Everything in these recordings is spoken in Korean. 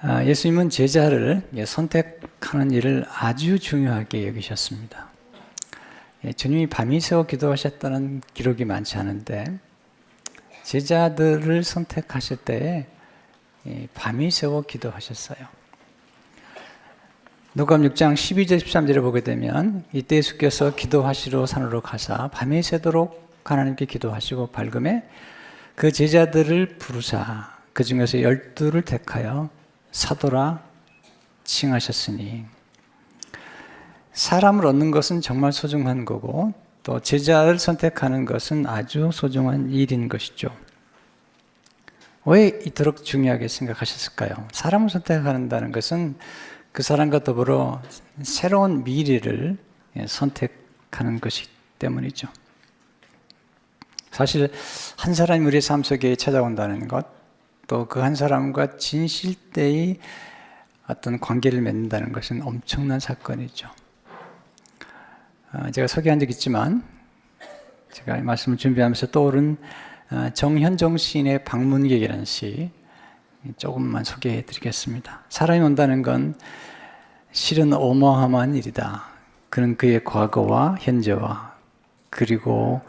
예수님은 제자를 선택하는 일을 아주 중요하게 여기셨습니다. 주님이 밤이 새워 기도하셨다는 기록이 많지 않은데 제자들을 선택하실 때에 밤이 새워 기도하셨어요. 누가복음 6장 12절 13절을 보게 되면 이때 예수께서 기도하시러 산으로 가사 밤이 새도록 하나님께 기도하시고 밝음에 그 제자들을 부르사 그 중에서 12를 택하여 사도라 칭하셨으니, 사람을 얻는 것은 정말 소중한 거고 또 제자를 선택하는 것은 아주 소중한 일인 것이죠. 왜 이토록 중요하게 생각하셨을까요? 사람을 선택한다는 것은 그 사람과 더불어 새로운 미래를 선택하는 것이기 때문이죠. 사실 한 사람이 우리의 삶 속에 찾아온다는 것, 또 그 한 사람과 진실되이 어떤 관계를 맺는다는 것은 엄청난 사건이죠. 제가 소개한 적 있지만 제가 이 말씀을 준비하면서 떠오른 정현종 시인의 방문객이라는 시 조금만 소개해 드리겠습니다. 사람이 온다는 건 실은 어마어마한 일이다. 그는 그의 과거와 현재와 그리고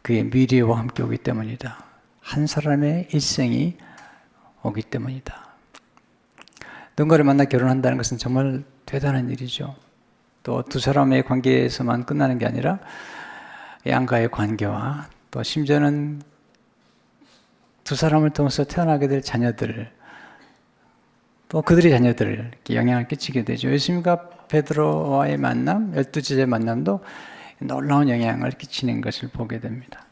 그의 미래와 함께 오기 때문이다. 한 사람의 일생이 오기 때문이다. 누군가를 만나 결혼한다는 것은 정말 대단한 일이죠. 또 두 사람의 관계에서만 끝나는 게 아니라 양가의 관계와 또 심지어는 두 사람을 통해서 태어나게 될 자녀들, 또 그들의 자녀들 이렇게 영향을 끼치게 되죠. 예수님과 베드로와의 만남, 12제자의 만남도 놀라운 영향을 끼치는 것을 보게 됩니다.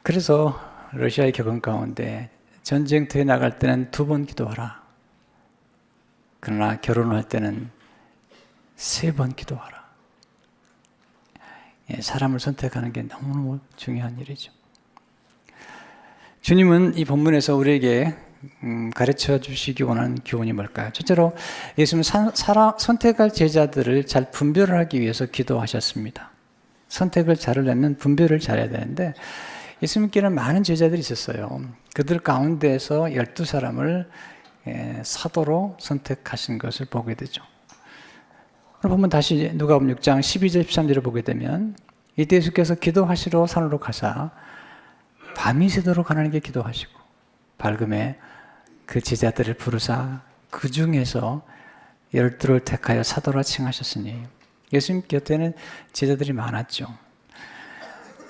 그래서 러시아의 격언 가운데 전쟁터에 나갈 때는 2번 기도하라. 그러나 결혼할 때는 3번 기도하라. 사람을 선택하는 게 너무너무 중요한 일이죠. 주님은 이 본문에서 우리에게 가르쳐 주시기 원하는 교훈이 뭘까요? 첫째로 예수님은 선택할 제자들을 잘 분별을 하기 위해서 기도하셨습니다. 선택을 잘하려면 분별을 잘해야 되는데 예수님께는 많은 제자들이 있었어요. 그들 가운데에서 12사람을 사도로 선택하신 것을 보게 되죠. 오늘 보면 다시 누가복음 6장 12절 13절을 보게 되면 이때 예수께서 기도하시러 산으로 가사 밤이 새도록 하나님께 기도하시고 밝음에 그 제자들을 부르사 그 중에서 12를 택하여 사도라 칭하셨으니, 예수님 곁에는 제자들이 많았죠.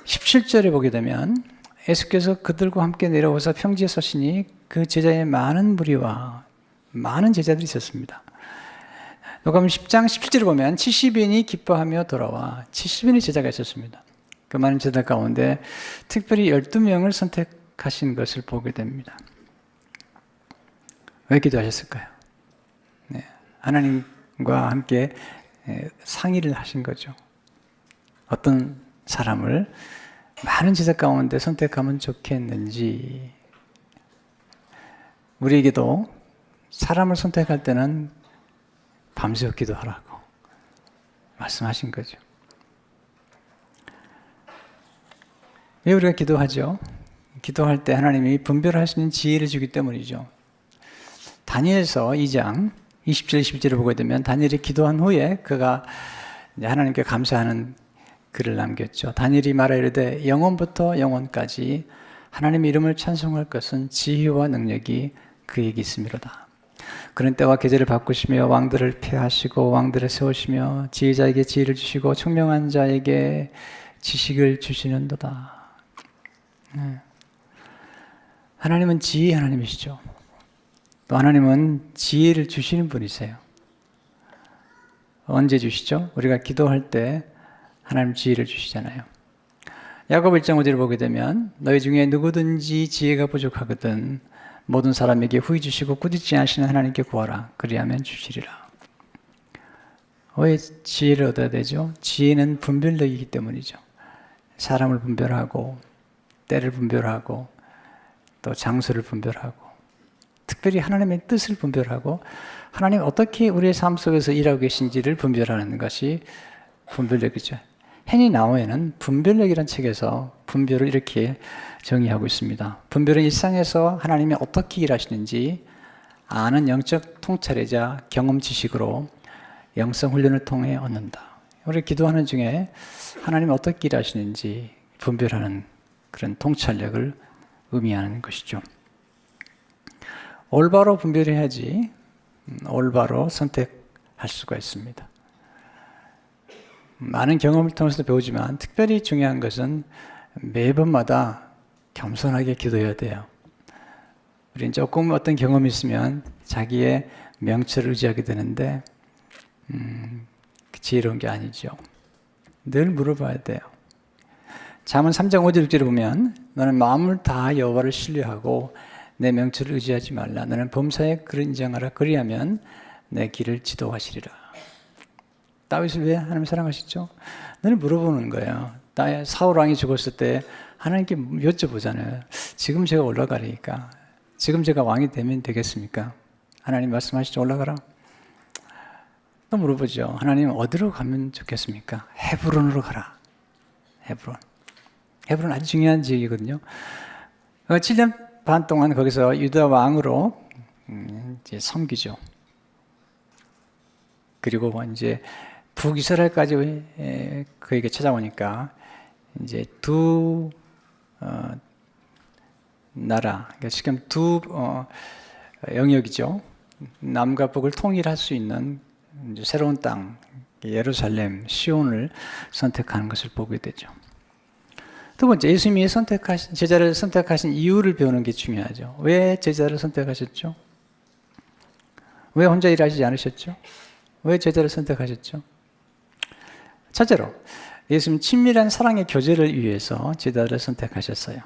17절에 보게 되면 예수께서 그들과 함께 내려오사 평지에 서시니 그 제자의 많은 무리와 많은 제자들이 있었습니다. 누가복음 10장 17절을 보면 70인이 기뻐하며 돌아와 70인의 제자가 있었습니다. 그 많은 제자 가운데 특별히 12명을 선택하신 것을 보게 됩니다. 왜 기도하셨을까요? 하나님과 함께 상의를 하신 거죠. 어떤 사람을 많은 제자 가운데 선택하면 좋겠는지. 우리에게도 사람을 선택할 때는 밤새워 기도하라고 말씀하신 거죠. 왜 우리가 기도하죠? 기도할 때 하나님이 분별할 수 있는 지혜를 주기 때문이죠. 다니엘서 2장 20절 21절을 보게 되면 다니엘이 기도한 후에 그가 하나님께 감사하는 글을 남겼죠. 다니엘이 말하 이르되 영원부터 영원까지 하나님의 이름을 찬송할 것은 지혜와 능력이 그에게 있음이로다. 그런 때와 계절을 바꾸시며 왕들을 폐하시고 왕들을 세우시며 지혜자에게 지혜를 주시고 총명한 자에게 지식을 주시는도다. 하나님은 지혜의 하나님이시죠. 또 하나님은 지혜를 주시는 분이세요. 언제 주시죠? 우리가 기도할 때 하나님 지혜를 주시잖아요. 야고보 1장 5절을 보게 되면 너희 중에 누구든지 지혜가 부족하거든 모든 사람에게 후히 주시고 꾸짖지 않으시는 하나님께 구하라. 그리하면 주시리라. 왜 지혜를 얻어야 되죠? 지혜는 분별력이기 때문이죠. 사람을 분별하고 때를 분별하고 또 장소를 분별하고 특별히 하나님의 뜻을 분별하고 하나님 어떻게 우리의 삶 속에서 일하고 계신지를 분별하는 것이 분별력이죠. 헤니 나우에는 분별력이라는 책에서 분별을 이렇게 정의하고 있습니다. 분별은 일상에서 하나님이 어떻게 일하시는지 아는 영적 통찰이자 경험 지식으로 영성 훈련을 통해 얻는다. 우리 기도하는 중에 하나님이 어떻게 일하시는지 분별하는 그런 통찰력을 의미하는 것이죠. 올바로 분별해야지 올바로 선택할 수가 있습니다. 많은 경험을 통해서 배우지만 특별히 중요한 것은 매번마다 겸손하게 기도해야 돼요. 우리는 조금 어떤 경험이 있으면 자기의 명철을 의지하게 되는데 지혜로운 게 아니죠. 늘 물어봐야 돼요. 잠언 3장 5절 6절을 보면 너는 마음을 다하 여호와를 신뢰하고 내 명철을 의지하지 말라. 너는 범사에 그를 인정하라. 그리하면 내 길을 지도하시리라. 다윗을 왜 하나님 사랑하시죠? 늘 물어보는 거예요. 사울 왕이 죽었을 때 하나님께 여쭤보잖아요. 지금 제가 올라가리니까 지금 제가 왕이 되면 되겠습니까? 하나님 말씀하시죠. 올라가라. 또 물어보죠. 하나님 어디로 가면 좋겠습니까? 헤브론으로 가라. 헤브론 아주 중요한 지역이거든요. 7년 반 동안 거기서 유다 왕으로 이제 섬기죠. 그리고 이제 북이스라엘까지 그에게 찾아오니까 이제 두 나라, 그러니까 지금 두 영역이죠. 남과 북을 통일할 수 있는 이제 새로운 땅, 예루살렘, 시온을 선택하는 것을 보게 되죠. 두 번째, 예수님이 제자를 선택하신 이유를 배우는 게 중요하죠. 왜 제자를 선택하셨죠? 왜 혼자 일하시지 않으셨죠? 왜 제자를 선택하셨죠? 첫째로, 예수님 친밀한 사랑의 교제를 위해서 제자를 선택하셨어요.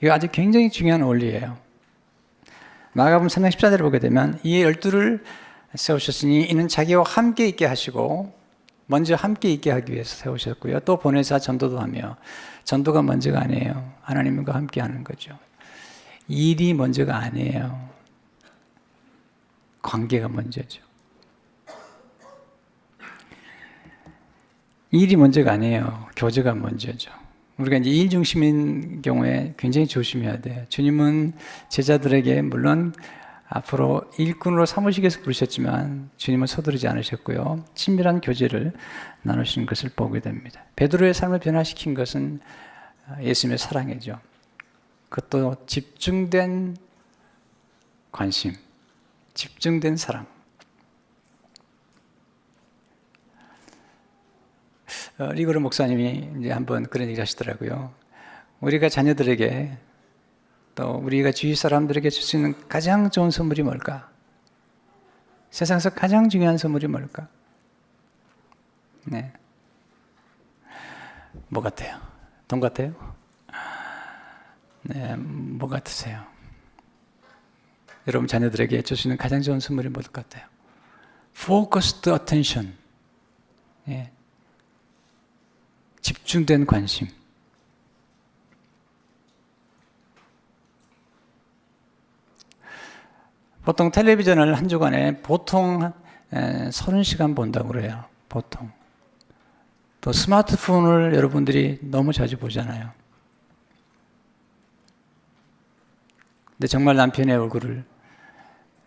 이거 아주 굉장히 중요한 원리예요. 마가복음 3장 14절을 보게 되면 이에 12를 세우셨으니 이는 자기와 함께 있게 하시고 먼저 함께 있게 하기 위해서 세우셨고요. 또 보내사 전도도 하며 전도가 먼저가 아니에요. 하나님과 함께 하는 거죠. 일이 먼저가 아니에요. 관계가 먼저죠. 일이 먼저가 아니에요. 교제가 먼저죠. 우리가 이제 일 중심인 경우에 굉장히 조심해야 돼요. 주님은 제자들에게 물론 앞으로 일꾼으로 삼으시기 위해서 부르셨지만 주님은 서두르지 않으셨고요. 친밀한 교제를 나누시는 것을 보게 됩니다. 베드로의 삶을 변화시킨 것은 예수님의 사랑이죠. 그것도 집중된 관심, 집중된 사랑. 리고르 목사님이 이제 한번 그런 얘기 하시더라고요. 우리가 자녀들에게 또 우리가 주위 사람들에게 줄 수 있는 가장 좋은 선물이 뭘까? 세상에서 가장 중요한 선물이 뭘까? 네. 뭐 같아요? 돈 같아요? 네, 뭐 같으세요? 여러분 자녀들에게 줄 수 있는 가장 좋은 선물이 뭘 같아요? Focused attention. 예. 집중된 관심. 보통 텔레비전을 한 주간에 보통 30시간 본다고 그래요. 보통. 또 스마트폰을 여러분들이 너무 자주 보잖아요. 근데 정말 남편의 얼굴을,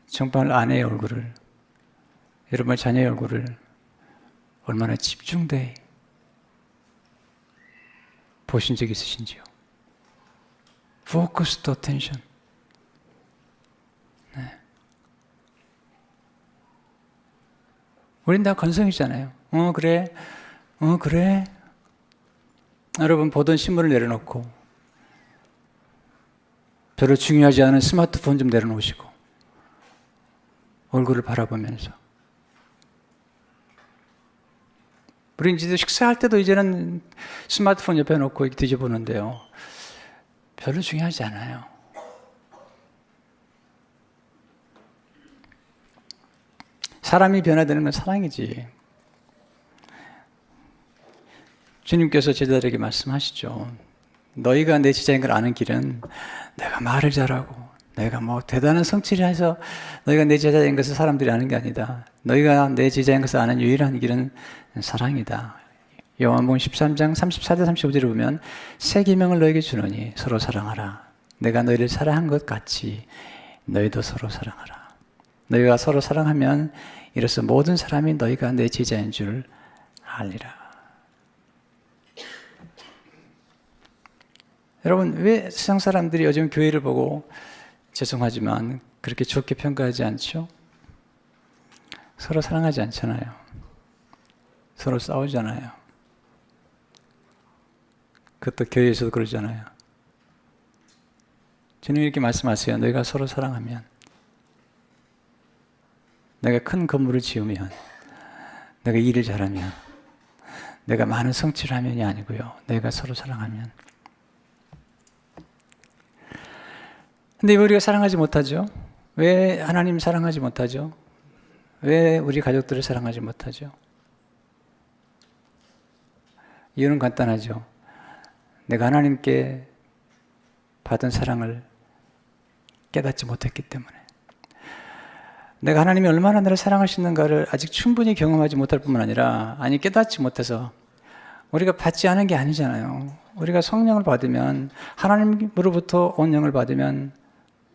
정말 아내의 얼굴을, 여러분의 자녀의 얼굴을 얼마나 집중돼 보신 적 있으신지요? Focused attention. 네. 우린 다 건성이잖아요. 그래. 그래. 여러분 보던 신문을 내려놓고 별로 중요하지 않은 스마트폰 좀 내려놓으시고 얼굴을 바라보면서 우리 이제 식사할 때도 이제는 스마트폰 옆에 놓고 뒤져보는데요. 별로 중요하지 않아요. 사람이 변화되는 건 사랑이지. 주님께서 제자들에게 말씀하시죠. 너희가 내 제자인 걸 아는 길은 내가 말을 잘하고 내가 뭐 대단한 성취를 해서 너희가 내 제자인 것을 사람들이 아는 게 아니다. 너희가 내 제자인 것을 아는 유일한 길은 사랑이다. 요한복음 13장 34절 35절에 보면 새 계명을 너에게 주노니 서로 사랑하라. 내가 너희를 사랑한 것 같이 너희도 서로 사랑하라. 너희가 서로 사랑하면 이로써 모든 사람이 너희가 내 제자인 줄 알리라. 여러분, 왜 세상 사람들이 요즘 교회를 보고 죄송하지만 그렇게 좋게 평가하지 않죠? 서로 사랑하지 않잖아요. 서로 싸우잖아요. 그것도 교회에서도 그러잖아요. 주님 이렇게 말씀하세요. 너희가 서로 사랑하면, 내가 큰 건물을 지으면, 내가 일을 잘하면, 내가 많은 성취를 하면이 아니고요. 너희가 서로 사랑하면. 근데 왜 우리가 사랑하지 못하죠? 왜 하나님 사랑하지 못하죠? 왜 우리 가족들을 사랑하지 못하죠? 이유는 간단하죠. 내가 하나님께 받은 사랑을 깨닫지 못했기 때문에. 내가 하나님이 얼마나 나를 사랑하시는가를 아직 충분히 경험하지 못할 뿐만 아니라, 깨닫지 못해서. 우리가 받지 않은 게 아니잖아요. 우리가 성령을 받으면, 하나님으로부터 온 영을 받으면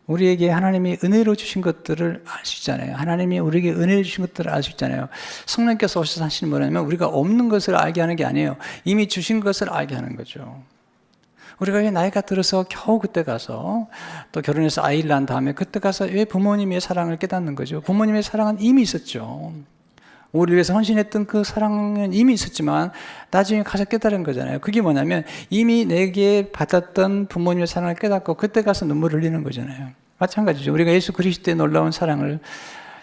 우리에게 하나님이 은혜로 주신 것들을 알 수 있잖아요. 하나님이 우리에게 은혜를 주신 것들을 알 수 있잖아요. 성령께서 오셔서 하시는 뭐냐면 우리가 없는 것을 알게 하는 게 아니에요. 이미 주신 것을 알게 하는 거죠. 우리가 왜 나이가 들어서 겨우 그때 가서, 또 결혼해서 아이를 낳은 다음에 그때 가서 왜 부모님의 사랑을 깨닫는 거죠? 부모님의 사랑은 이미 있었죠. 우리를 위해서 헌신했던 그 사랑은 이미 있었지만 나중에 가서 깨달은 거잖아요. 그게 뭐냐면 이미 내게 받았던 부모님의 사랑을 깨닫고 그때 가서 눈물을 흘리는 거잖아요. 마찬가지죠. 우리가 예수 그리스도의 놀라운 사랑을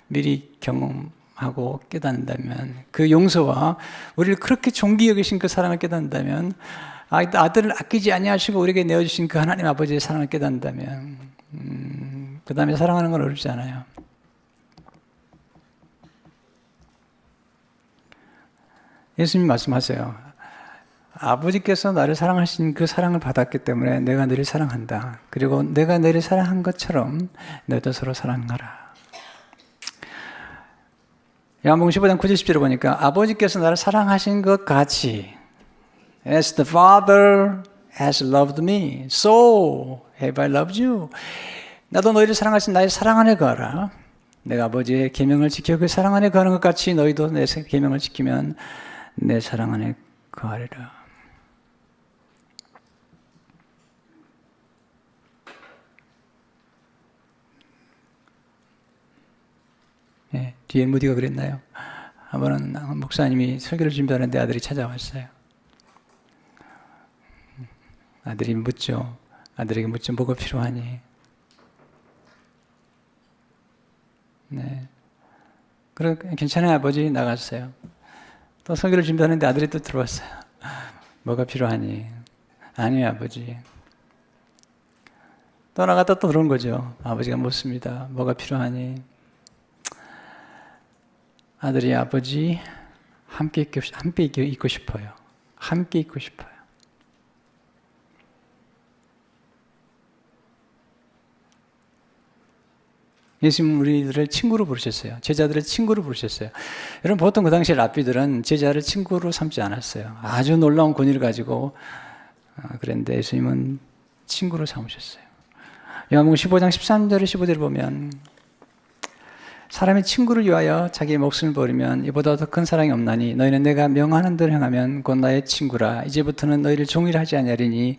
미리 경험하고 깨닫는다면, 그 용서와 우리를 그렇게 존귀 여기신 그 사랑을 깨닫는다면, 아들을 아끼지 아니하시고 우리에게 내어주신 그 하나님 아버지의 사랑을 깨닫는다면, 그 다음에 사랑하는 건 어렵지 않아요. 예수님 말씀하세요. 아버지께서 나를 사랑하신 그 사랑을 받았기 때문에 내가 너를 사랑한다. 그리고 내가 너를 사랑한 것처럼 너희도 서로 사랑하라. 요한복음 15장 9절 10절을 보니까 아버지께서 나를 사랑하신 것 같이, As the Father has loved me, so have I loved you. 나도 너희를 사랑하신 나의 사랑 안에 거하라. 내가 아버지의 계명을 지켜 그 사랑 안에 거하는 것 같이 너희도 내 계명을 지키면 내 사랑 안에 거하리라. 네, 뒤에 무디가 그랬나요? 한 번은 목사님이 설교를 준비하는데 아들이 찾아왔어요. 아들이 묻죠. 아들에게 묻죠. 뭐가 필요하니? 네. 그래, 괜찮아요, 아버지. 나갔어요. 또 설교를 준비하는데 아들이 또 들어왔어요. 뭐가 필요하니? 아니요, 아버지. 또 나갔다 또 들어온 거죠. 아버지가 묻습니다. 뭐가 필요하니? 아들이 아버지, 함께 있고 싶어요. 함께 있고 싶어요. 예수님은 우리들을 친구로 부르셨어요. 제자들을 친구로 부르셨어요. 여러분, 보통 그 당시에 랍비들은 제자를 친구로 삼지 않았어요. 아주 놀라운 권위를 가지고 그랬는데 예수님은 친구로 삼으셨어요. 요한복음 15장 13절에 15절을 보면, 사람이 친구를 위하여 자기의 목숨을 버리면 이보다 더 큰 사랑이 없나니 너희는 내가 명하는 대로 행하면 곧 나의 친구라. 이제부터는 너희를 종이라 하지 아니하리니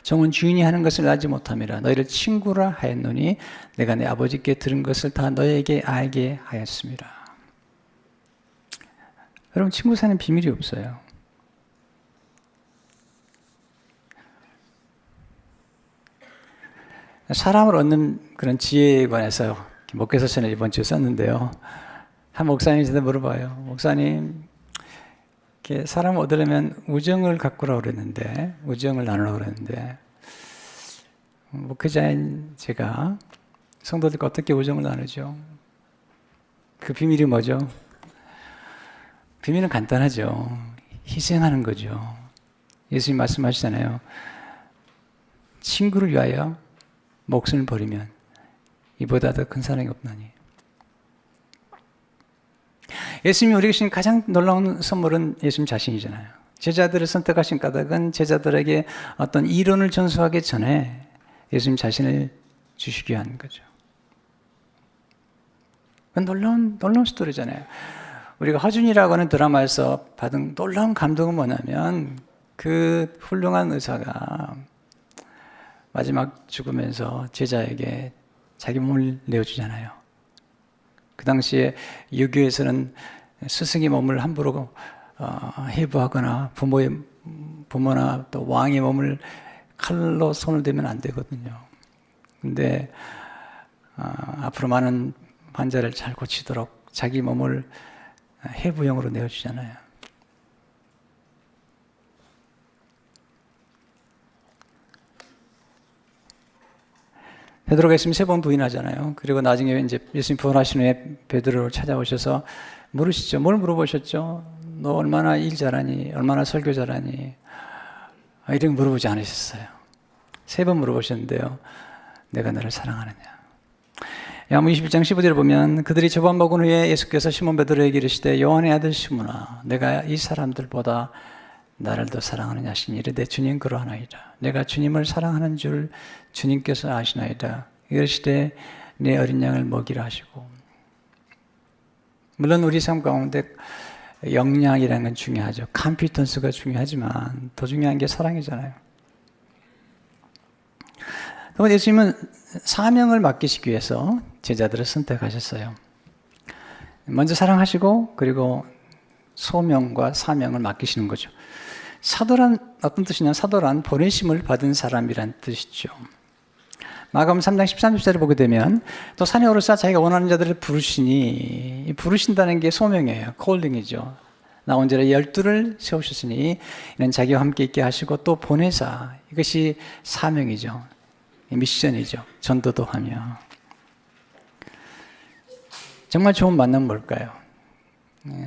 종은 주인이 하는 것을 알지 못함이라. 너희를 친구라 하였노니 내가 내 아버지께 들은 것을 다 너희에게 알게 하였습니다. 여러분, 친구 사는 비밀이 없어요. 사람을 얻는 그런 지혜에 관해서 목회서천에 이번 주에 썼는데요. 한 목사님이 저한테 물어봐요. 목사님, 이렇게 사람을 얻으려면 우정을 가꾸라고 그랬는데, 우정을 나누라고 그랬는데, 목회자인 제가 성도들과 어떻게 우정을 나누죠? 그 비밀이 뭐죠? 비밀은 간단하죠. 희생하는 거죠. 예수님 말씀하시잖아요. 친구를 위하여 목숨을 버리면 이보다 더 큰 사랑이 없나니. 예수님이 우리에게 주신 가장 놀라운 선물은 예수님 자신이잖아요. 제자들을 선택하신 까닭은 제자들에게 어떤 이론을 전수하기 전에 예수님 자신을 주시기 위한 거죠. 놀라운 스토리잖아요. 우리가 허준이라고 하는 드라마에서 받은 놀라운 감동은 뭐냐면 그 훌륭한 의사가 마지막 죽으면서 제자에게 자기 몸을 내어주잖아요. 그 당시에 유교에서는 스승의 몸을 함부로 해부하거나 부모나 또 왕의 몸을 칼로 손을 대면 안 되거든요. 근데 앞으로 많은 환자를 잘 고치도록 자기 몸을 해부용으로 내어주잖아요. 베드로가 예수님 3번 부인하잖아요. 그리고 나중에 이제 예수님 부활하신 후에 베드로를 찾아오셔서 물으시죠. 뭘 물어보셨죠? 너 얼마나 일 잘하니? 얼마나 설교 잘하니? 이런 거 물어보지 않으셨어요. 3번 물어보셨는데요. 내가 너를 사랑하느냐? 야무 21장 15절을 보면 그들이 저밥 먹은 후에 예수께서 시몬 베드로에게 이르시되 요한의 아들 시몬아 내가 이 사람들보다 나를 더 사랑하느냐 하시니 이르되 주님 그러하나이다. 내가 주님을 사랑하는 줄 주님께서 아시나이다. 이르시되 내 어린 양을 먹이라 하시고. 물론 우리 삶 가운데 역량이라는 건 중요하죠. 컴피턴스가 중요하지만 더 중요한 게 사랑이잖아요. 그런데 예수님은 사명을 맡기시기 위해서 제자들을 선택하셨어요. 먼저 사랑하시고 그리고 소명과 사명을 맡기시는 거죠. 사도란 어떤 뜻이냐면 사도란 보내심을 받은 사람이란 뜻이죠. 마가복음 3장 13절을 보게 되면 또 산에 오르사 자기가 원하는 자들을 부르시니 부르신다는 게 소명이에요. 콜링이죠. 나온 자를 12를 세우셨으니 이는 자기와 함께 있게 하시고 또 보내사 이것이 사명이죠. 미션이죠. 전도도 하며. 정말 좋은 만남은 뭘까요?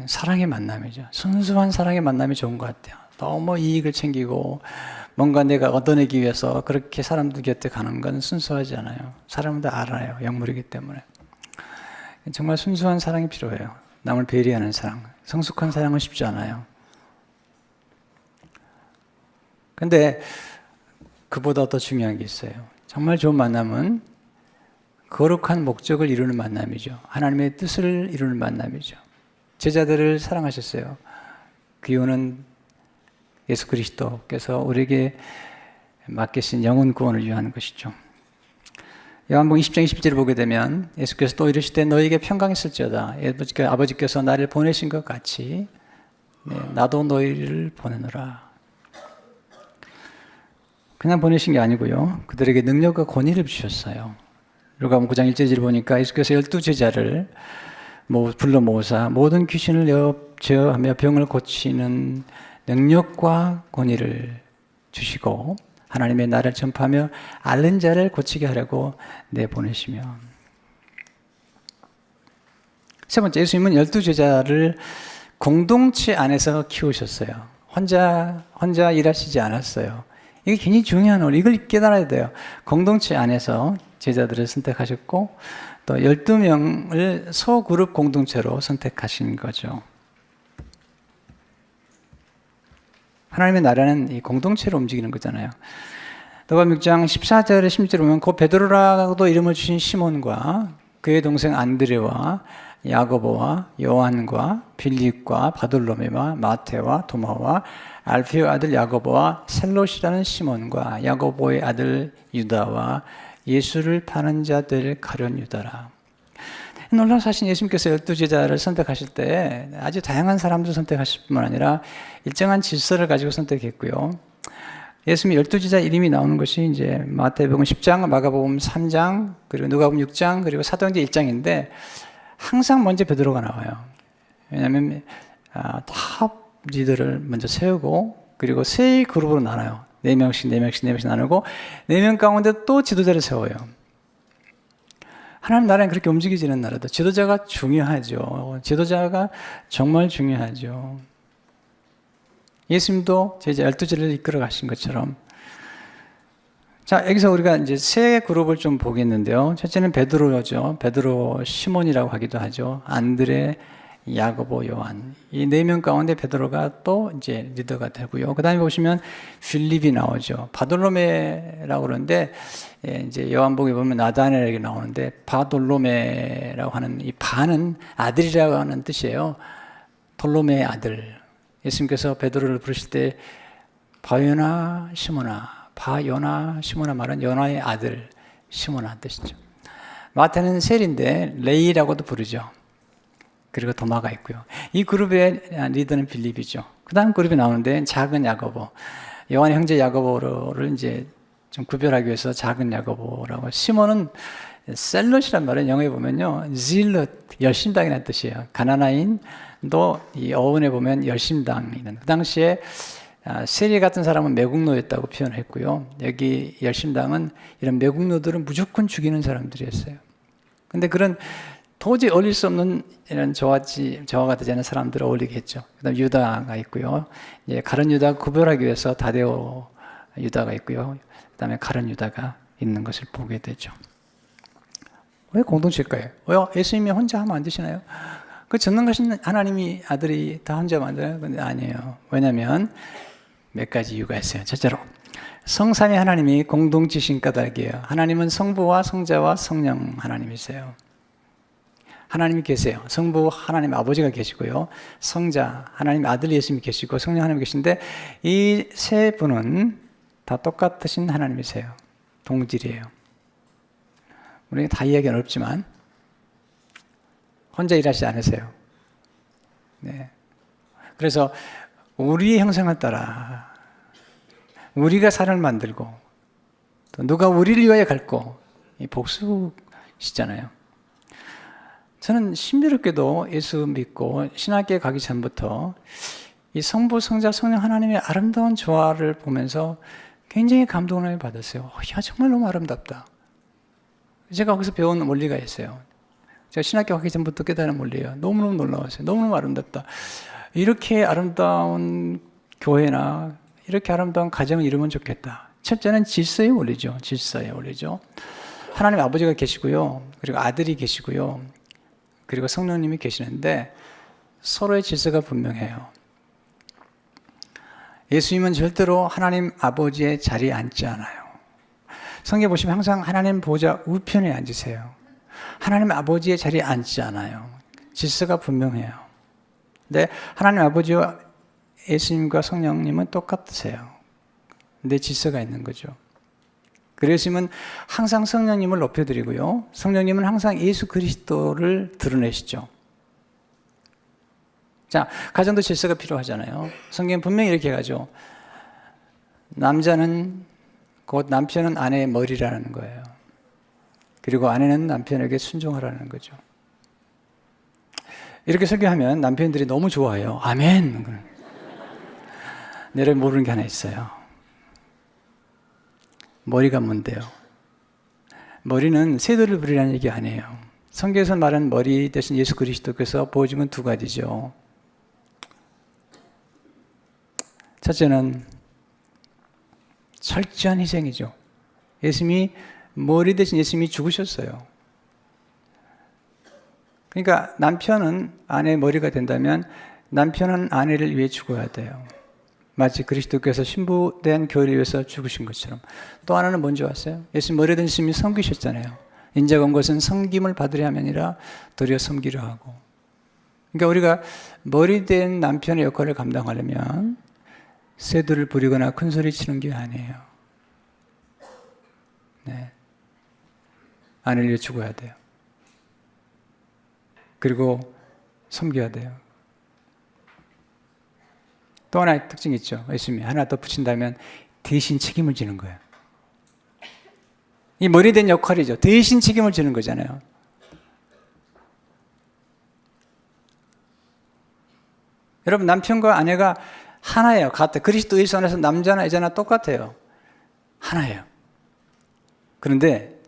사랑의 만남이죠. 순수한 사랑의 만남이 좋은 것 같아요. 너무 이익을 챙기고 뭔가 내가 얻어내기 위해서 그렇게 사람들 곁에 가는 건 순수하지 않아요. 사람은 다 알아요. 영물이기 때문에. 정말 순수한 사랑이 필요해요. 남을 배려하는 사랑. 성숙한 사랑은 쉽지 않아요. 근데 그보다 더 중요한 게 있어요. 정말 좋은 만남은 거룩한 목적을 이루는 만남이죠. 하나님의 뜻을 이루는 만남이죠. 제자들을 사랑하셨어요. 그 이유는 예수 그리스도께서 우리에게 맡기신 영혼 구원을 위한 것이죠. 요한복음 20장 20절을 보게 되면 예수께서 또 이르시되 너에게 평강했을지어다. 아버지께서 나를 보내신 것 같이 나도 너희를 보내노라. 그냥 보내신 게 아니고요. 그들에게 능력과 권위를 주셨어요. 누가복음 9장 1절을 보니까 예수께서 12제자를 불러 모으사 모든 귀신을 제어하며 병을 고치는 능력과 권위를 주시고 하나님의 나라를 전파하며 앓는 자를 고치게 하려고 내보내시며. 세 번째, 예수님은 12제자를 공동체 안에서 키우셨어요. 혼자 일하시지 않았어요. 이게 굉장히 중요한 원리, 이걸 깨달아야 돼요. 공동체 안에서 제자들을 선택하셨고 또 12명을 소그룹 공동체로 선택하신 거죠. 하나님의 나라는 이 공동체로 움직이는 거잖아요. 누가복음 6장 14절에 16절에 보면 곧 베드로라고도 이름을 주신 시몬과 그의 동생 안드레와 야고보와 요한과 빌립과 바돌로메와 마테와 도마와 알피의 아들 야고보와 셀롯이라는 시몬과 야고보의 아들 유다와 예수를 파는 자들 가룟 유다라. 놀라운 사실, 예수님께서 12제자를 선택하실 때 아주 다양한 사람들 선택하실 뿐만 아니라 일정한 질서를 가지고 선택했고요. 예수님 12제자 이름이 나오는 것이 이제 마태복음 10장, 마가복음 3장, 그리고 누가복음 6장, 그리고 사도행전 1장인데 항상 먼저 베드로가 나와요. 왜냐하면 탑 리더를 먼저 세우고 그리고 세 그룹으로 나눠요. 4명씩 나누고 4명 가운데 또 지도자를 세워요. 하나님 나라는 그렇게 움직이지는 나라도 지도자가 중요하죠. 지도자가 정말 중요하죠. 예수님도 제자 12제를 이끌어 가신 것처럼. 자, 여기서 우리가 이제 세 그룹을 좀 보겠는데요. 첫째는 베드로죠. 베드로 시몬이라고 하기도 하죠. 안드레, 야고보, 요한 이 네 명 가운데 베드로가 또 이제 리더가 되고요. 그다음에 보시면 빌립이 나오죠. 바돌로메라고 그러는데 이제 요한복음에 보면 나다나엘이 나오는데 바돌로메라고 하는 이 바는 아들이라고 하는 뜻이에요. 돌로메의 아들. 예수님께서 베드로를 부르실 때 바요나 시몬아, 바요나 시몬아 말은 요나의 아들 시몬아 뜻이죠. 마태는 셀인데 레이라고도 부르죠. 그리고 도마가 있고요. 이 그룹의 리더는 빌립이죠. 그 다음 그룹이 나오는데 작은 야고보. 요한의 형제 야고보를 이제 좀 구별하기 위해서 작은 야고보라고. 시몬은 셀럿이란 말은 영어에 보면요. zealot, 열심당이라는 뜻이에요. 가나나인도 이 어원에 보면 열심당이는. 그 당시에 세리 같은 사람은 매국노였다고 표현했고요. 여기 열심당은 이런 매국노들은 무조건 죽이는 사람들이었어요. 근데 그런 도저히 어울릴 수 없는 이런 저와 같지 않은 사람들을 어울리게 했죠. 그 다음 유다가 있고요. 이제 가룟 유다 구별하기 위해서 다데오 유다가 있고요. 그 다음에 가룟 유다가 있는 것을 보게 되죠. 왜 공동체일까요? 왜 예수님이 혼자 하면 안 되시나요? 그 전능하신 하나님이 아들이 다 혼자 만드나요? 근데 아니에요. 왜냐하면 몇 가지 이유가 있어요. 첫째로 성삼위 하나님이 공동체신 까닭이에요. 하나님은 성부와 성자와 성령 하나님이세요. 하나님이 계세요. 성부 하나님 아버지가 계시고요. 성자 하나님 아들 예수님이 계시고 성령 하나님이 계신데 이 세 분은 다 똑같으신 하나님이세요. 동질이에요. 우리가 다 이야기는 어렵지만 혼자 일하시지 않으세요. 네. 그래서 우리의 형상을 따라 우리가 산을 만들고 또 누가 우리를 위하여 갈고 이 복수시잖아요. 저는 신비롭게도 예수 믿고 신학교에 가기 전부터 이 성부, 성자, 성령 하나님의 아름다운 조화를 보면서 굉장히 감동을 받았어요. 야, 정말 너무 아름답다. 제가 거기서 배운 원리가 있어요. 제가 신학교 가기 전부터 깨달은 원리예요. 너무너무 놀라웠어요. 너무너무 아름답다. 이렇게 아름다운 교회나 이렇게 아름다운 가정을 이루면 좋겠다. 첫째는 질서의 원리죠. 질서의 원리죠. 하나님 아버지가 계시고요. 그리고 아들이 계시고요. 그리고 성령님이 계시는데 서로의 질서가 분명해요. 예수님은 절대로 하나님 아버지의 자리에 앉지 않아요. 성경에 보시면 항상 하나님 보좌 우편에 앉으세요. 하나님 아버지의 자리에 앉지 않아요. 질서가 분명해요. 근데 하나님 아버지와 예수님과 성령님은 똑같으세요. 근데 질서가 있는 거죠. 그래서 예수님은 항상 성령님을 높여드리고요. 성령님은 항상 예수 그리스도를 드러내시죠. 자, 가정도 질서가 필요하잖아요. 성경은 분명히 이렇게 가죠. 남자는 곧 남편은 아내의 머리라는 거예요. 그리고 아내는 남편에게 순종하라는 거죠. 이렇게 설교하면 남편들이 너무 좋아해요. 아멘. 내가 모르는 게 하나 있어요. 머리가 뭔데요? 머리는 세도를 부리라는 얘기 아니에요. 성경에서 말하는 머리 대신 예수 그리스도께서 보여준 건 두 가지죠. 첫째는 철저한 희생이죠. 예수님이 머리 대신 예수님이 죽으셨어요. 그러니까 남편은 아내의 머리가 된다면 남편은 아내를 위해 죽어야 돼요. 마치 그리스도께서 신부된 교회를 위해서 죽으신 것처럼. 또 하나는 뭔지 아세요? 예수님 머리 된 예수님이 섬기셨잖아요. 인자가 온 것은 섬김을 받으려 함이 아니라 도리어 섬기려 하고. 그러니까 우리가 머리 된 남편의 역할을 감당하려면 세도를 부리거나 큰 소리 치는 게 아니에요. 네. 아내를 위해 죽어야 돼요. 그리고 섬겨야 돼요. 또 하나의 특징이 있죠. 예수님이 하나 더 붙인다면 대신 책임을 지는 거예요. 이 머리 된 역할이죠. 대신 책임을 지는 거잖아요. 여러분 남편과 아내가 하나예요. 같아. 그리스도 예수 안에서 남자나 여자나 똑같아요. 하나예요. 그런데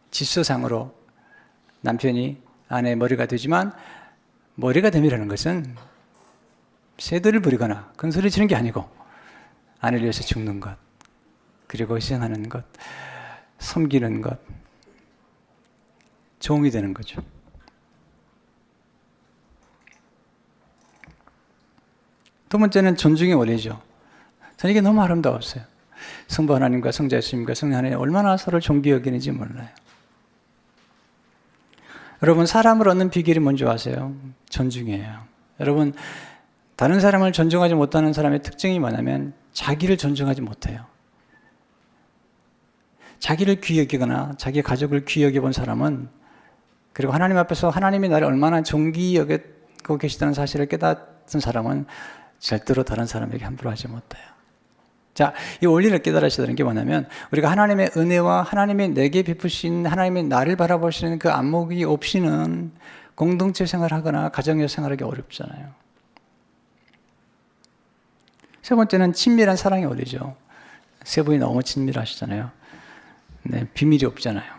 질서상으로 남편이 아내의 머리가 되지만 머리가 됨이라는 것은 세도를 부리거나 큰 소리 치는 게 아니고 아내를 위해서 죽는 것, 그리고 희생하는 것, 섬기는 것, 종이 되는 거죠. 두 번째는 존중의 원리죠. 저는 이게 너무 아름다웠어요. 성부 하나님과 성자 예수님과 성령 하나님 얼마나 서로를 존귀 여기는지 몰라요. 여러분, 사람을 얻는 비결이 뭔지 아세요? 존중이에요. 여러분, 다른 사람을 존중하지 못하는 사람의 특징이 뭐냐면 자기를 존중하지 못해요. 자기를 귀히 여기거나 자기 가족을 귀히 여겨본 사람은, 그리고 하나님 앞에서 하나님이 나를 얼마나 존귀히 여기고 계시다는 사실을 깨닫은 사람은 절대로 다른 사람에게 함부로 하지 못해요. 자, 이 원리를 깨달으셔야 되는 게 뭐냐면, 우리가 하나님의 은혜와 하나님이 내게 베푸신, 하나님이 나를 바라보시는 그 안목이 없이는 공동체 생활하거나 가정에서 생활하기 어렵잖아요. 세 번째는 친밀한 사랑의 원리죠. 세 분이 너무 친밀하시잖아요. 네, 비밀이 없잖아요.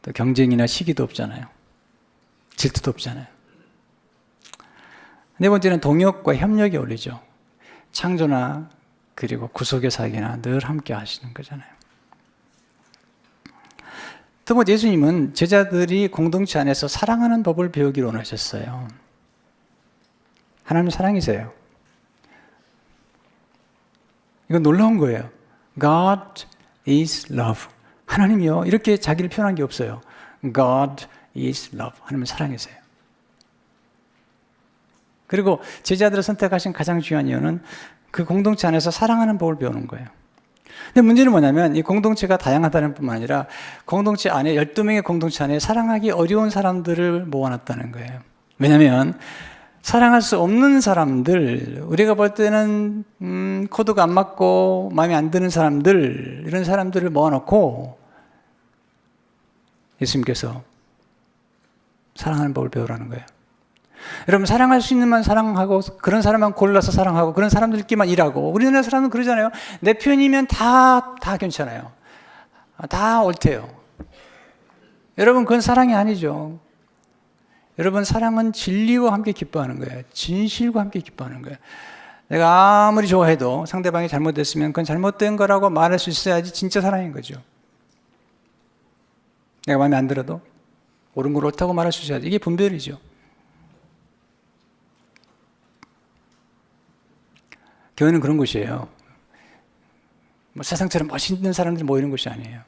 또 경쟁이나 시기도 없잖아요. 질투도 없잖아요. 네 번째는 동역과 협력의 원리죠. 창조나 그리고 구속의 사역이나 늘 함께 하시는 거잖아요. 두 번째, 예수님은 제자들이 공동체 안에서 사랑하는 법을 배우기를 원하셨어요. 하나님 사랑이세요. 이건 놀라운 거예요. God is love. 하나님이요, 이렇게 자기를 표현한 게 없어요. God is love. 하나님은 사랑이세요. 그리고 제자들을 선택하신 가장 중요한 이유는 그 공동체 안에서 사랑하는 법을 배우는 거예요. 근데 문제는 뭐냐면 이 공동체가 다양하다는 뿐만 아니라 공동체 안에 12명의 공동체 안에 사랑하기 어려운 사람들을 모아놨다는 거예요. 왜냐하면 사랑할 수 없는 사람들, 우리가 볼 때는 코드가 안 맞고 마음에 안 드는 사람들, 이런 사람들을 모아놓고 예수님께서 사랑하는 법을 배우라는 거예요. 여러분, 사랑할 수 있는 만 사랑하고, 그런 사람만 골라서 사랑하고, 그런 사람들끼리만 일하고, 우리나라 사람은 그러잖아요. 내 편이면 다 괜찮아요. 다 옳대요. 여러분, 그건 사랑이 아니죠. 여러분, 사랑은 진리와 함께 기뻐하는 거예요. 진실과 함께 기뻐하는 거예요. 내가 아무리 좋아해도 상대방이 잘못됐으면 그건 잘못된 거라고 말할 수 있어야지 진짜 사랑인 거죠. 내가 마음에 안 들어도 옳은 걸 옳다고 말할 수 있어야지. 이게 분별이죠. 교회는 그런 곳이에요. 뭐 세상처럼 멋있는 사람들이 모이는 곳이 아니에요.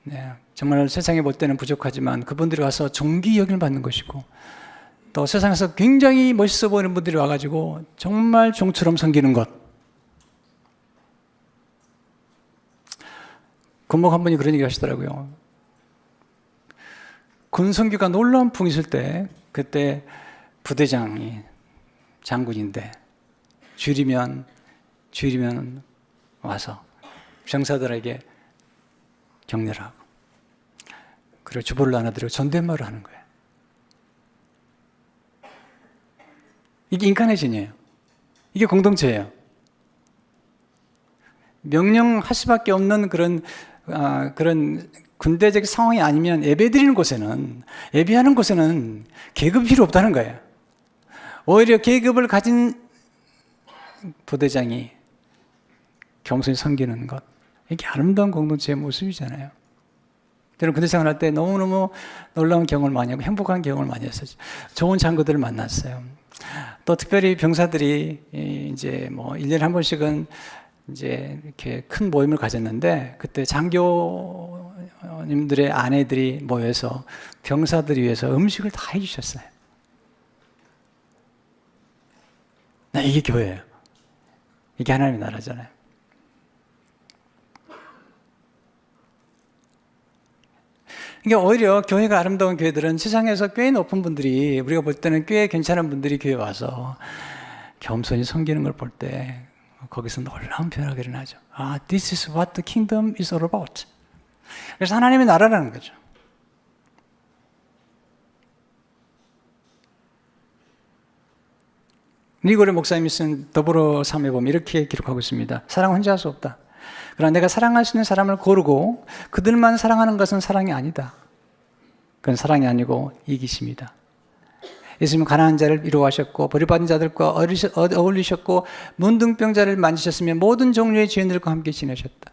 네, 정말 세상에 볼 때는 부족하지만 그분들이 와서 존귀 여김을 받는 것이고, 또 세상에서 굉장히 멋있어 보이는 분들이 와가지고 정말 종처럼 섬기는 것. 군목 한 분이 그런 얘기 하시더라고요. 군성교가 놀라운 풍이 있을 때, 그때 부대장이 장군인데 주일이면 와서 병사들에게 격려를 하고, 그리고 주보를 나눠드리고 존댓말을 하는 거예요. 이게 인카네이션이에요. 이게 공동체예요. 명령할 수밖에 없는 그런 군대적 상황이 아니면 예배드리는 곳에는, 예배하는 곳에는 계급이 필요 없다는 거예요. 오히려 계급을 가진 부대장이 겸손히 섬기는 것, 이게 아름다운 공동체의 모습이잖아요. 저는 군대 생활할 때 너무너무 놀라운 경험을 많이 하고 행복한 경험을 많이 했어요. 좋은 장교들을 만났어요. 또 특별히 병사들이 이제 뭐 1년에 한 번씩은 이제 이렇게 큰 모임을 가졌는데, 그때 장교님들의 아내들이 모여서 병사들을 위해서 음식을 다 해주셨어요. 이게 교회예요. 이게 하나님의 나라잖아요. 이게 오히려 교회가 아름다운 교회들은 세상에서 꽤 높은 분들이, 우리가 볼 때는 꽤 괜찮은 분들이 교회에 와서 겸손히 섬기는 걸 볼 때 거기서 놀라운 변화가 일어나죠. This is what the kingdom is all about. 그래서 하나님의 나라라는 거죠. 니고레 목사님이 쓴 더불어 삶에 보면 이렇게 기록하고 있습니다. 사랑 혼자 할 수 없다. 그러나 내가 사랑할 수 있는 사람을 고르고 그들만 사랑하는 것은 사랑이 아니다. 그건 사랑이 아니고 이기심이다. 예수님은 가난한 자를 위로하셨고 버림받은 자들과 어울리셨고 문둥병자를 만지셨으며 모든 종류의 죄인들과 함께 지내셨다.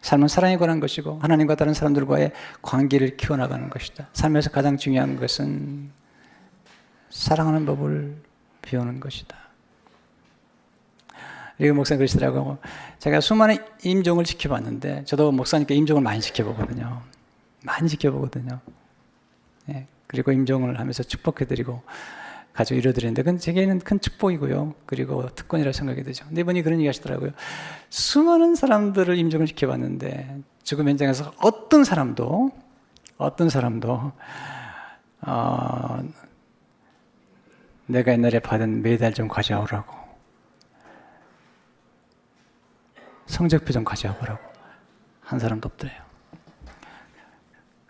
삶은 사랑에 관한 것이고 하나님과 다른 사람들과의 관계를 키워나가는 것이다. 삶에서 가장 중요한 것은 사랑하는 법을 비우는 것이다. 리그 목사님 그러시더라고요. 제가 수많은 임종을 지켜봤는데, 저도 목사니까 임종을 많이 지켜보거든요. 많이 지켜보거든요. 예, 그리고 임종을 하면서 축복해드리고 가지고 이뤄드리는데, 그건 제게는 큰 축복이고요. 그리고 특권이라 생각이 되죠. 근데 이분이 그런 얘기 하시더라고요. 수많은 사람들을 임종을 지켜봤는데, 죽음 현장에서 어떤 사람도 내가 옛날에 받은 메달 좀 가져오라고, 성적표 좀 가져와보라고 한 사람도 없더래요.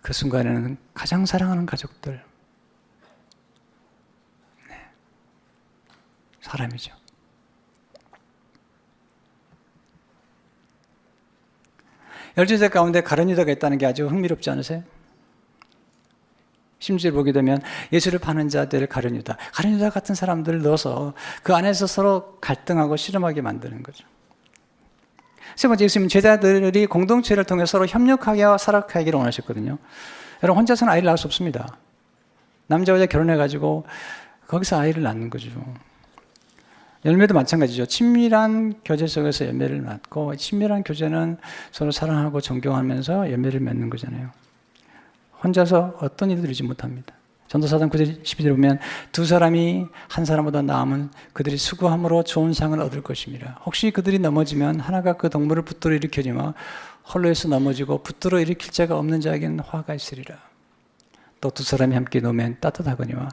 그 순간에는 가장 사랑하는 가족들, 사람이죠. 열주제 가운데 가룟 유다가 있다는 게 아주 흥미롭지 않으세요? 심지어 보게 되면 예수를 파는 자들 가룟 유다 같은 사람들을 넣어서 그 안에서 서로 갈등하고 씨름하게 만드는 거죠. 세 번째, 예수님은 제자들이 공동체를 통해 서로 협력하게 살아가기를 원하셨거든요. 여러분, 혼자서는 아이를 낳을 수 없습니다. 남자 여자 결혼해가지고 거기서 아이를 낳는 거죠. 열매도 마찬가지죠. 친밀한 교제 속에서 열매를 맺고, 친밀한 교제는 서로 사랑하고 존경하면서 열매를 맺는 거잖아요. 혼자서 어떤 일도 이루지 못합니다. 전도사전 9절 12절 보면 두 사람이 한 사람보다 나으면 그들이 수고함으로 좋은 상을 얻을 것입니다. 혹시 그들이 넘어지면 하나가 그 동물을 붙들어 일으켜지마 홀로에서 넘어지고 붙들어 일으킬 자가 없는 자에게는 화가 있으리라. 또 두 사람이 함께 놓으면 따뜻하거니와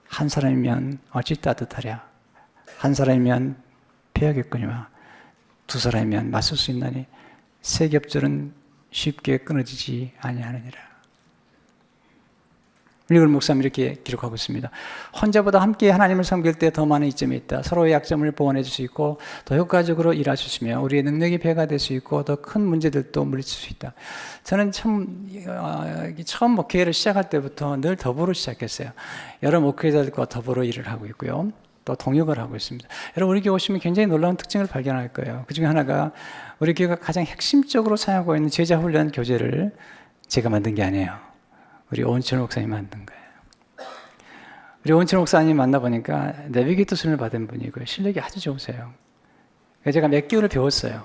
한 사람이면 어찌 따뜻하랴. 한 사람이면 패하겠거니와 두 사람이면 맞설 수 있나니 세 겹절은 쉽게 끊어지지 아니하느니라. 리글 목사님 이렇게 기록하고 있습니다. 혼자보다 함께 하나님을 섬길 때 더 많은 이점이 있다. 서로의 약점을 보완해 줄 수 있고 더 효과적으로 일하시며 우리의 능력이 배가 될 수 있고 더 큰 문제들도 물리칠 수 있다. 저는 처음 목회를 시작할 때부터 늘 더불어 시작했어요. 여러 목회자들과 더불어 일을 하고 있고요. 또 동역을 하고 있습니다. 여러분, 우리 교회 오시면 굉장히 놀라운 특징을 발견할 거예요. 그 중에 하나가 우리 교회가 가장 핵심적으로 사용하고 있는 제자 훈련 교재를 제가 만든 게 아니에요. 우리 오은철 목사님이 만든 거예요. 우리 오은철 목사님 만나보니까 내비게이터 수련을 받은 분이고요. 실력이 아주 좋으세요. 그래서 제가 몇 개월을 배웠어요.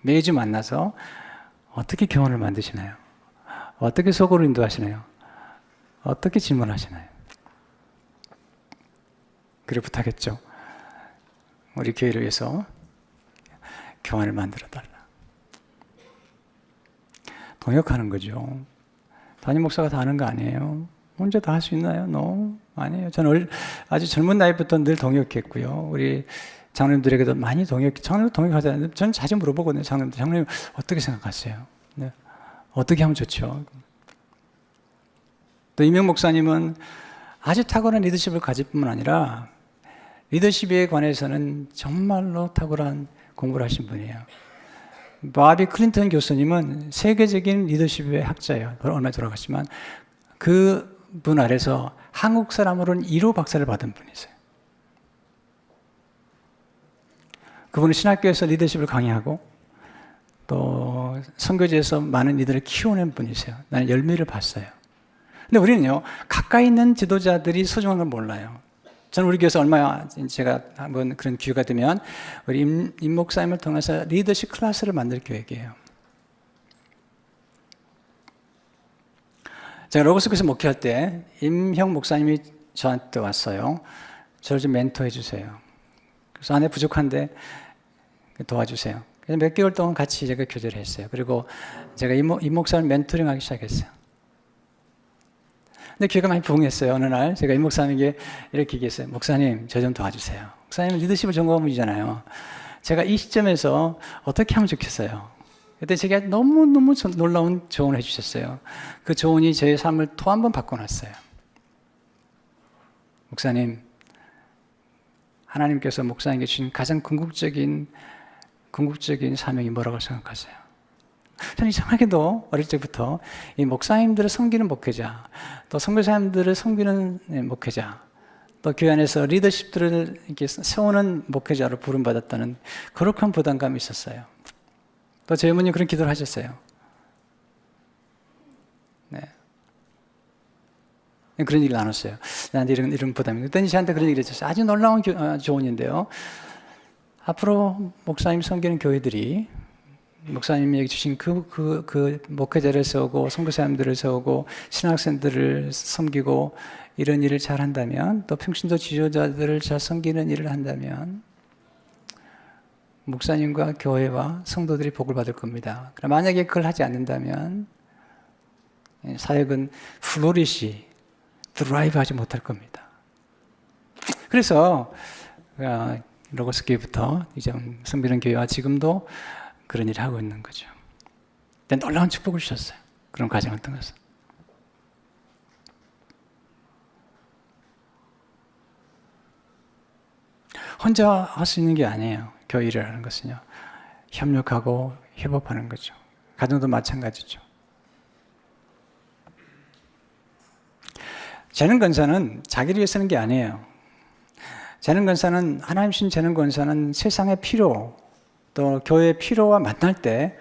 매주 만나서 어떻게 교훈을 만드시나요? 어떻게 속으로 인도하시나요? 어떻게 질문하시나요? 그래 부탁했죠. 우리 교회를 위해서 교환을 만들어달라. 동역하는 거죠. 담임 목사가 다 하는 거 아니에요. 혼자 다 할 수 있나요? No, 아니에요. 저는 아주 젊은 나이부터 늘 동역했고요. 우리 장로님들에게도 많이 장로님 동역하잖아요. 저는 자주 물어보거든요. 장로님 어떻게 생각하세요? 네. 어떻게 하면 좋죠? 또 이명 목사님은 아주 탁월한 리더십을 가질 뿐만 아니라 리더십에 관해서는 정말로 탁월한 공부를 하신 분이에요. 바비 클린턴 교수님은 세계적인 리더십의 학자예요. 얼마 돌아갔지만 그분 아래서 한국 사람으로는 1호 박사를 받은 분이세요. 그분은 신학교에서 리더십을 강의하고 또 선교지에서 많은 리더를 키워낸 분이세요. 나는 열매를 봤어요. 근데 우리는요, 가까이 있는 지도자들이 소중한 걸 몰라요. 저는 우리 교회에서 제가 한번 그런 기회가 되면 우리 임 목사님을 통해서 리더십 클래스를 만들 계획이에요. 제가 로고스교에서 목회할 때 임형 목사님이 저한테 왔어요. 저를 좀 멘토해 주세요. 그래서 안에 부족한데 도와주세요. 그래서 몇 개월 동안 같이 제가 교제를 했어요. 그리고 제가 임 목사님을 멘토링하기 시작했어요. 근데 교회가 많이 부흥했어요. 어느 날 제가 임 목사님에게 이렇게 얘기했어요. 목사님, 저 좀 도와주세요. 목사님은 리더십을 전공한 분이잖아요. 제가 이 시점에서 어떻게 하면 좋겠어요? 그때 제가 너무너무 놀라운 조언을 해주셨어요. 그 조언이 제 삶을 또 한 번 바꿔놨어요. 목사님, 하나님께서 목사님께 주신 가장 궁극적인 사명이 뭐라고 생각하세요? 저는 이상하게도 어릴 때부터 이 목사님들을 섬기는 목회자, 또 선교사님들을 섬기는 목회자, 또 교회 안에서 리더십들을 이렇게 세우는 목회자로 부름받았다는 거룩한 부담감이 있었어요. 또 저희 어머니 그런 기도를 하셨어요. 네. 그런 얘기를 나눴어요. 나한테 이런 부담이. 그랬더니 저한테 그런 얘기를 했었어요. 아주 놀라운 조언인데요. 앞으로 목사님 섬기는 교회들이 목사님이 주신 그 목회자를 세우고 선교사님들을 세우고 신학생들을 섬기고 이런 일을 잘 한다면, 또 평신도 지도자들을 잘 섬기는 일을 한다면 목사님과 교회와 성도들이 복을 받을 겁니다. 그럼 만약에 그걸 하지 않는다면 사역은 플로리시, 드라이브 하지 못할 겁니다. 그래서 로고스 교회부터 이제 섬기는 교회와 지금도 그런 일을 하고 있는 거죠. 근데 놀라운 축복을 주셨어요. 그런 과정을 통해서. 혼자 할 수 있는 게 아니에요. 교회 일을 하는 것은요. 협력하고 협업하는 거죠. 가정도 마찬가지죠. 재능 권사는 자기를 위해 쓰는 게 아니에요. 재능 권사는, 하나님 주신 재능 권사는 세상의 필요, 또 교회의 필요와 만날 때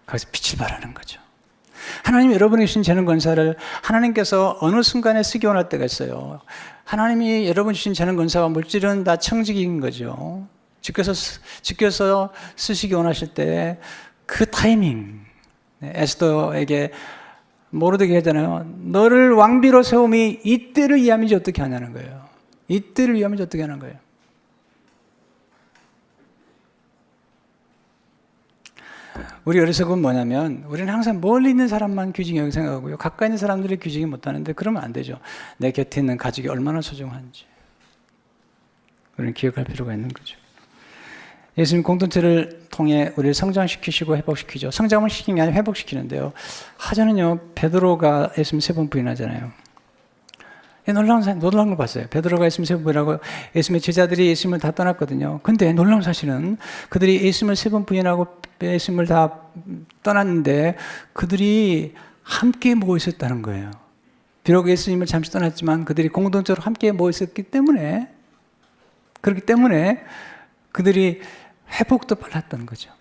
거기서 빛을 발하는 거죠. 하나님이 여러분이 주신 재능 권사를 하나님께서 어느 순간에 쓰기 원할 때가 있어요. 하나님이 여러분 주신 재능 권사와 물질은 다 청직인 거죠. 지켜서 쓰시기 원하실 때 그 타이밍, 에스더에게 모르드게 하잖아요. 너를 왕비로 세움이 이때를 위함이지 어떻게 하냐는 거예요. 이때를 위함이지 어떻게 하는 거예요. 우리 어리석은 뭐냐면 우리는 항상 멀리 있는 사람만 귀중하게 생각하고요. 가까이 있는 사람들이 귀중히 못하는데 그러면 안 되죠. 내 곁에 있는 가족이 얼마나 소중한지 우리는 기억할 필요가 있는 거죠. 예수님 공동체를 통해 우리를 성장시키시고 회복시키죠. 성장을 시키는 게 아니라 회복시키는데요. 하자는요, 베드로가 예수님 3번 부인하잖아요. 놀라운 걸 봤어요. 베드로가 예수님 3번 부인하고 예수님의 제자들이 예수님을 다 떠났거든요. 근데 놀라운 사실은 그들이 예수님을 3번 부인하고 예수님을 다 떠났는데 그들이 함께 모여 있었다는 거예요. 비록 예수님을 잠시 떠났지만 그들이 공동체로 함께 모여 있었기 때문에, 그렇기 때문에 그들이 회복도 빨랐던 거죠.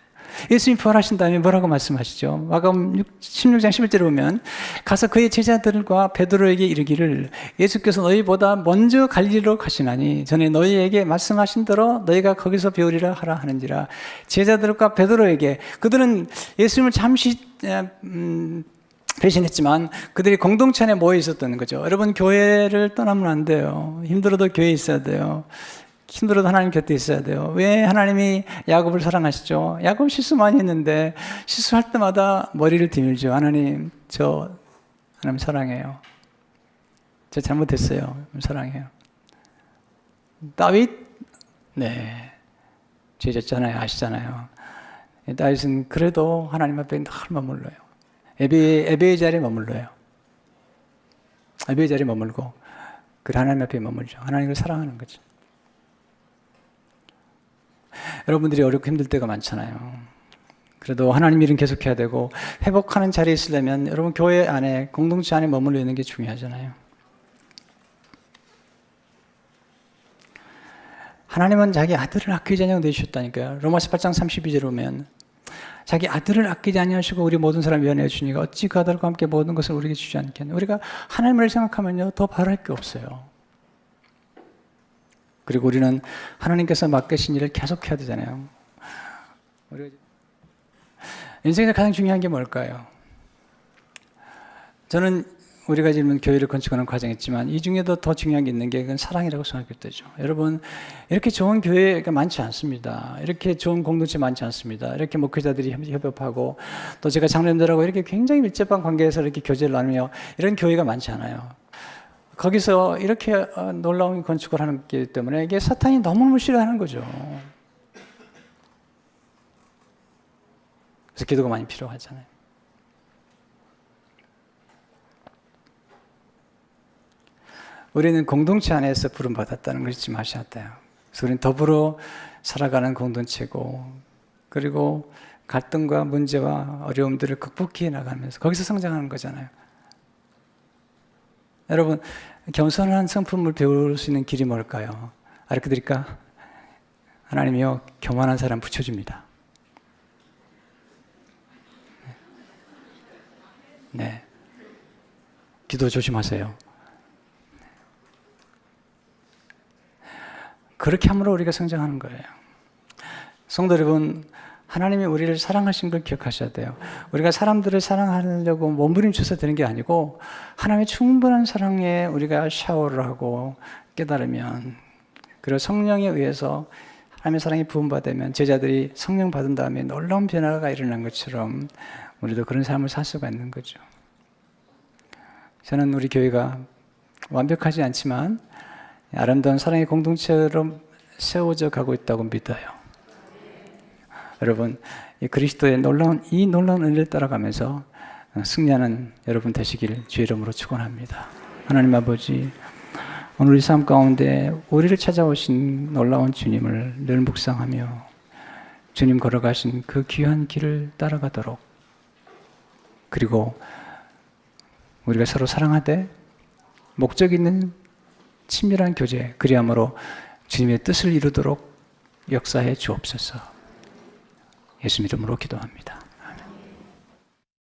예수님 부활하신 다음에 뭐라고 말씀하시죠? 마가복음 16장 11절에 보면 가서 그의 제자들과 베드로에게 이르기를 예수께서 너희보다 먼저 갈릴리로 가시나니 전에 너희에게 말씀하신 대로 너희가 거기서 배우리라 하라 하는지라. 제자들과 베드로에게, 그들은 예수님을 잠시 배신했지만 그들이 공동체 안에 모여 있었다는 거죠. 여러분, 교회를 떠나면 안 돼요. 힘들어도 교회에 있어야 돼요. 힘들어도 하나님 곁에 있어야 돼요. 왜 하나님이 야곱을 사랑하시죠? 야곱 실수 많이 했는데 실수할 때마다 머리를 디밀죠. 하나님 사랑해요. 저 잘못했어요. 사랑해요. 다윗? 네. 죄졌잖아요. 아시잖아요. 다윗은 그래도 하나님 앞에 늘 머물러요. 에베의 자리에 머물러요. 에베의 자리에 머물고 그 하나님 앞에 머물죠. 하나님을 사랑하는 거죠. 여러분들이 어렵고 힘들 때가 많잖아요. 그래도 하나님 일은 계속해야 되고 회복하는 자리에 있으려면 여러분 교회 안에, 공동체 안에 머물러 있는 게 중요하잖아요. 하나님은 자기 아들을 아끼지 아니하고 내주셨다니까요. 로마서 8장 32절에 보면 자기 아들을 아끼지 아니하시고 우리 모든 사람 위하여 주니까 어찌 그 아들과 함께 모든 것을 우리에게 주지 않겠냐. 우리가 하나님을 생각하면요, 더 바랄 게 없어요. 그리고 우리는 하나님께서 맡기신 일을 계속해야 되잖아요. 인생에서 가장 중요한 게 뭘까요? 저는 우리가 지금 교회를 건축하는 과정이지만 이 중에도 더 중요한 게 있는 게 그건 사랑이라고 생각할 때죠. 여러분, 이렇게 좋은 교회가 많지 않습니다. 이렇게 좋은 공동체 많지 않습니다. 이렇게 목회자들이 협업하고 또 제가 장로님들하고 이렇게 굉장히 밀접한 관계에서 이렇게 교제를 나누며 이런 교회가 많지 않아요. 거기서 이렇게 놀라운 건축을 하는 게 때문에 이게 사탄이 너무 싫어하는 거죠. 그래서 기도가 많이 필요하잖아요. 우리는 공동체 안에서 부름받았다는 걸 잊지 마셔야 돼요. 그래서 우리는 더불어 살아가는 공동체고, 그리고 갈등과 문제와 어려움들을 극복해 나가면서 거기서 성장하는 거잖아요. 여러분, 겸손한 성품을 배울 수 있는 길이 뭘까요? 알려드릴까? 하나님이요, 교만한 사람 붙여줍니다. 네. 기도 조심하세요. 그렇게 함으로 우리가 성장하는 거예요. 성도 여러분, 하나님이 우리를 사랑하신 걸 기억하셔야 돼요. 우리가 사람들을 사랑하려고 몸부림쳐서 되는 게 아니고 하나님의 충분한 사랑에 우리가 샤워를 하고 깨달으면, 그리고 성령에 의해서 하나님의 사랑이 부음받으면 제자들이 성령 받은 다음에 놀라운 변화가 일어난 것처럼 우리도 그런 삶을 살 수가 있는 거죠. 저는 우리 교회가 완벽하지 않지만 아름다운 사랑의 공동체로 세워져 가고 있다고 믿어요. 여러분, 이 그리스도의 놀라운 은혜를 따라가면서 승리하는 여러분 되시길 주의 이름으로 축원합니다. 하나님 아버지, 오늘 우리 삶 가운데 우리를 찾아오신 놀라운 주님을 늘 묵상하며 주님 걸어가신 그 귀한 길을 따라가도록, 그리고 우리가 서로 사랑하되 목적 있는 친밀한 교제, 그리함으로 주님의 뜻을 이루도록 역사해 주옵소서. 예수님 이름으로 기도합니다.